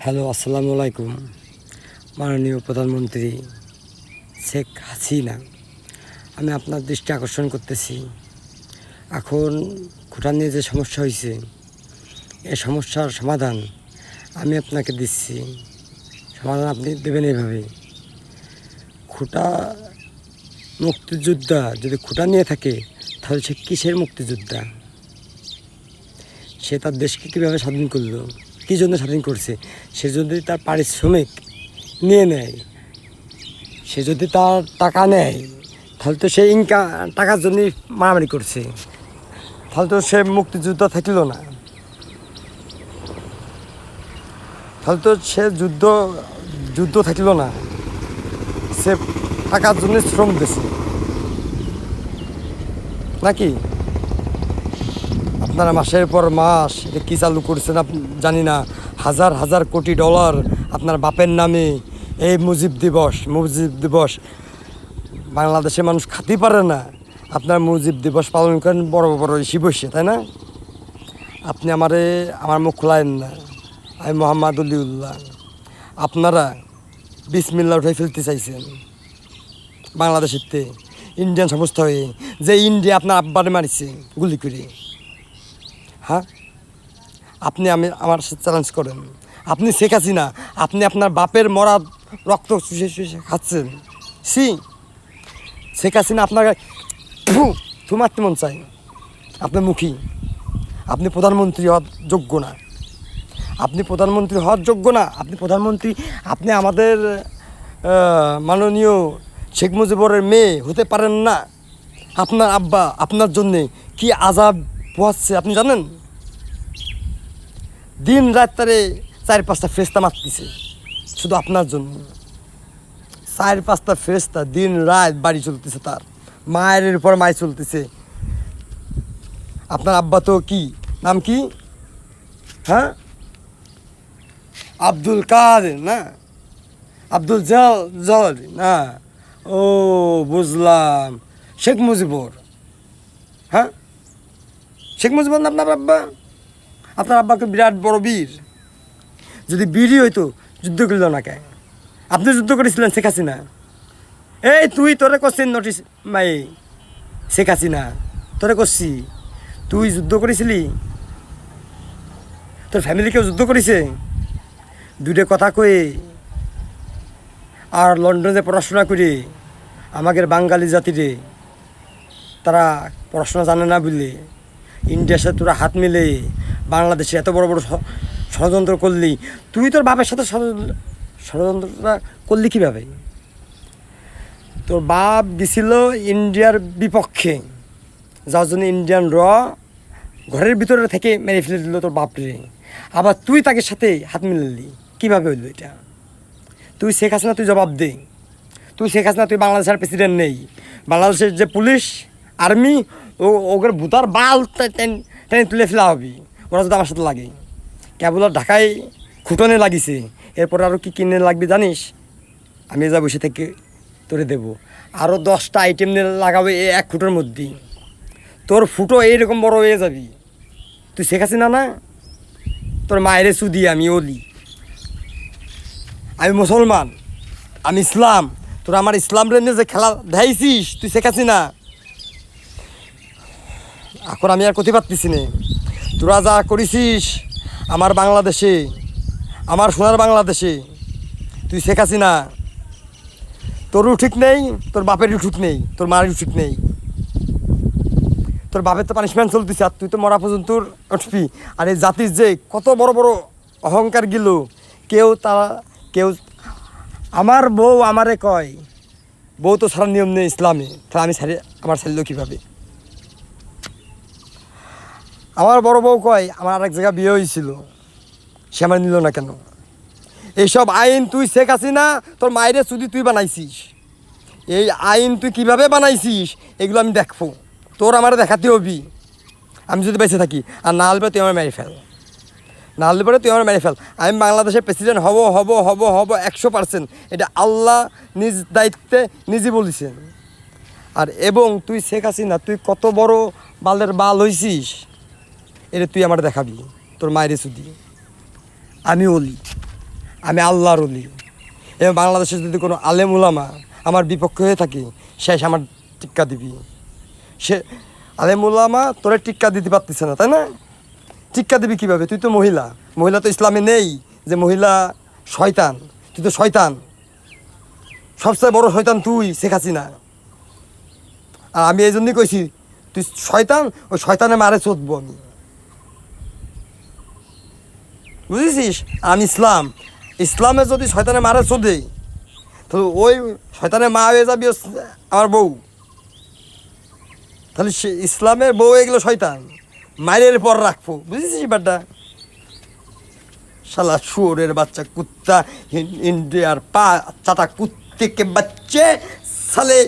Hello, আসসালামু আলাইকুম। মাননীয় প্রধানমন্ত্রী শেখ হাসিনা, আমি আপনার দৃষ্টি আকর্ষণ করতেছি। এখন খুঁটা নিয়ে যে সমস্যা হয়েছে, এই সমস্যার সমাধান আমি আপনাকে দিচ্ছি। সমাধান আপনি দেবেন এইভাবে। খুঁটা মুক্তিযোদ্ধা যদি খুঁটা নিয়ে থাকে, তাহলে সে কিসের মুক্তিযোদ্ধা? সে তার দেশকে কীভাবে স্বাধীন করলো, কী জন্য স্বাধীন করছে? সে যদি তার পারিশ্রমিক নিয়ে নেয়, সে যদি তার টাকা নেয়, তাহলে তো সে টাকার জন্যই মারামারি করছে। তাহলে তো সে মুক্তিযোদ্ধা থাকল না, তাহলে তো সে যুদ্ধ থাকল না। সে টাকার জন্য শ্রম দিয়েছে নাকি? আপনারা মাসের পর মাস এটা কী চালু করছেন জানি না, হাজার হাজার কোটি ডলার আপনার বাপের নামে। এই মুজিব দিবস বাংলাদেশের মানুষ খাতেই পারে না। আপনার মুজিব দিবস পালন করেন বড় বড় ইস্যু বসে, তাই না? আপনি আমার মুখ খোলায়েন না। আমি মোহাম্মদ অলিউল্লাহ। আপনারা বিসমিল্লাহ উঠাই ফেলতে চাইছেন বাংলাদেশের ইন্ডিয়ান সংস্থা হয়ে, যে ইন্ডিয়া আপনার আব্বারে মারিছে গুলি করে। হ্যাঁ, আমার সাথে চ্যালেঞ্জ করেন। আপনি শেখ হাসিনা, আপনি আপনার বাপের মরা রক্ত চুষে খাচ্ছেন। শেখ হাসিনা আপনার মারতে মন চাই। আপনার মুখী, আপনি প্রধানমন্ত্রী হওয়ার যোগ্য না। আপনি আমাদের মাননীয় শেখ মুজিবুরের মেয়ে হতে পারেন না। আপনার আব্বা আপনার জন্যে কি আযাব পোহাচ্ছে আপনি জানেন? দিন রাত তারে 4-5টা ফেরেশতা মারতেছে শুধু আপনার জন্য। 4-5টা ফেরেশতা দিন রাত বাড়ি চলতেছে, তার মায়ের উপর মায় চলতেছে। আপনার আব্বা তো কি নাম কি? হ্যাঁ, আব্দুল কাদের না, আব্দুল জল না? ও বুঝলাম, শেখ মুজিবুর। হ্যাঁ, শেখ মুজিবুর না আপনার আব্বা? আপনার আব্বাকে বিরাট বড় বীর। যদি বীরই হইতো যুদ্ধ করল না কে? আপনি যুদ্ধ করেছিলেন শেখ হাসিনা। এই তোরে করছিস নোটিস মাই শেখ হাসিনা, তোরে করছি। তুই যুদ্ধ করেছিলি? তোর ফ্যামিলি কেউ যুদ্ধ করেছে? দুটো কথা কয়ে আর লন্ডনে পড়াশোনা করে আমাদের বাঙালি জাতিরে তারা পড়াশোনা জানে না বলে ইন্ডিয়ার সাথে তোরা হাত মিলে বাংলাদেশে এত বড় বড় ষড়যন্ত্র করলি। তুই তোর বাপের সাথে ষড়যন্ত্রটা করলি কীভাবে? তোর বাপ গেছিল ইন্ডিয়ার বিপক্ষে, যার জন্য ইন্ডিয়ান ঘরের ভিতরে থেকে মেরে ফেলে দিল তোর বাপরে। আবার তুই তাকে সাথে হাত মিলালি, কীভাবে হইল এটা? তুই শেখ হাসিনা, তুই জবাব দে। তুই শেখ হাসিনা, তুই বাংলাদেশের প্রেসিডেন্ট নেই। বাংলাদেশের যে পুলিশ আর্মি ওদের ভূতার বাল টেনে তুলে ফেলা হবি ওরা যদি আমার সাথে লাগে। কেবল ঢাকায় খুঁটনে লাগিছে, এরপর আরও কী কিনে লাগবে জানিস? আমি যা বসে থেকে তোরে দেবো আরও 10টা আইটেম নিয়ে লাগাবে এই এক ফুটোর মধ্যেই। তোর ফুটো এইরকম বড় হয়ে যাবি। তুই শেখ হাসিনা না? তোর মায়ের সুদি আমি অলি। আমি মুসলমান, আমি ইসলাম। তোরা আমার ইসলাম রেঞ্জে যে খেলা দেখাইছিস, তুই শেখ হাসিনা। এখন আমি আর করতে পারতেছি না। তোরা যা করেছিস আমার বাংলাদেশে, আমার সোনার বাংলাদেশে, তুই শেখ হাসিনা। তোরও ঠিক নেই, তোর বাপেরও ঠিক নেই, তোর মায়েরও ঠিক নেই। তোর বাপের তো পানিশমেন্ট চলতেছে, আর তুই তো মরা পর্যন্ত উঠবি। আর এই জাতির যে কত বড় বড় অহংকার গেল, কেউ আমার বউ আমারে কয়, বউ তো ছাড়ার নিয়ম নেই ইসলামে, তাহলে আমি আমার ছাড়লো কীভাবে? আমার বড় বউ কয় আমার আরেক জায়গায় বিয়ে হয়েছিল, সে আমার নিল না কেন? এইসব আইন তুই শেখ হাসিনা তোর মায়ের চুদি তুই বানাইছিস। এই আইন তুই কিভাবে বানাইছিস এগুলো আমি দেখবো, তোর আমার দেখাতে হবি। আমি যদি বেঁচে থাকি, আর না হলে তুই আমার মেরে ফেল, না হলে পরে তুই আমার মেরে ফেল। আমি বাংলাদেশের প্রেসিডেন্ট হব 100%। এটা আল্লাহ নিজ দায়িত্বে নিজে বলেছেন। আর এবং তুই শেখ হাসিনা, তুই কত বড় বালের বাল হইছিস এটা তুই আমার দেখাবি তোর মায়ের চুদি। আমি অলি। আমি আল্লাহর ওলি এবং বাংলাদেশে যদি কোনো আলেম উলামা আমার বিপক্ষে হয়ে থাকে শেষ আমার টিক্কা দিবি। সে আলেম উলামা তোরে টিক্কা দিতে পারতেছে না, তাই না? টিক্কা দিবি কীভাবে? তুই তো মহিলা, মহিলা তো ইসলামে নেই যে মহিলা শয়তান। তুই তো শয়তান, সবচেয়ে বড় শয়তান তুই, শেখ হাসিনা। আর আমি এই জন্যই কইছি তুই শয়তান, ওই শয়তানে মারে চোদবো আমি, বুঝেছিস? আমি ইসলাম, ইসলামে যদি শয়তানে মারে চোদে তো ওই শয়তানে মা হয়ে যাবি আমার বউ। তাহলে সে ইসলামের বউ এগুলো শয়তান, মায়ের পর রাখবো, বুঝেছিস ব্যাটা? শালা শুয়োরের বাচ্চা, কুত্তা, ইন্ডিয়ার পা চাটা কুত্তে কে বাচ্চে সালে